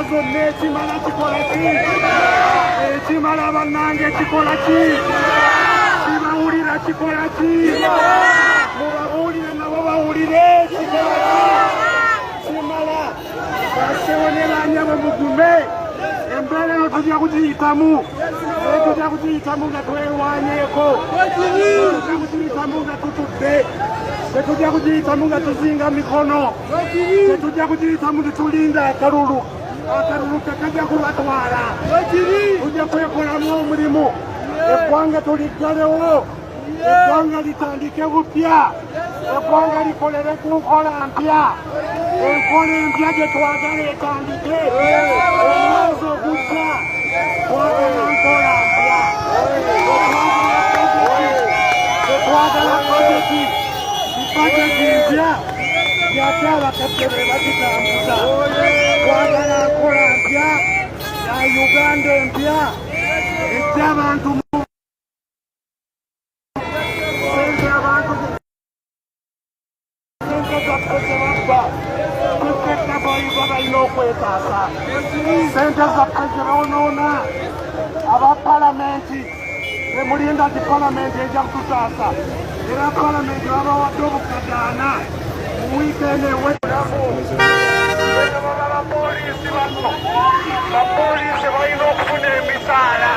zonna ekimala kikola ki? Ekimala bannange kikola ki? Kibawulira kikola ki? Mubawulire nabo bawulire kikola ki? Kimala basewonelanya bamugume embeera eno tujja kugiyitamu tujja kugiyitamu nga twewanyeeko tujja kugiyitamu nga tutudde tetujja kugiyitamu nga tuzinga mikono tetujja kugiyitamu tetulinda akalulu tekajja kubatwala tujja kwekolamu omulimu eggwanga tuliggalewo eggwanga litandike bupya eggwanga likolere ku nkola mpya enkola empya gye twagala etandike omwezi ogujja twagala nkola mpya tetwagala bajeti mpya yate abakadde be bagitambuza twagala nkola mpya ya Uganda empya ejja abantu balina okwetaasa sente zaffe ze boonoona aba palamenti temulinda ti palamenti ejja kututaasa era palamenti babawadde obukadaana mu wiikendi ewebulamu bapoliisi bano bapoliisi balina okufuna emisaala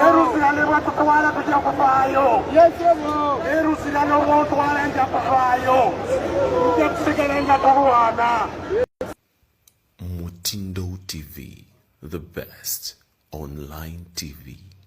eruzira ne bwatutwala tujja kuvaayo eruzira n'obwotwala nja kuvaayo tujja kusigala nga tulwana. Mutindo TV, the best online TV.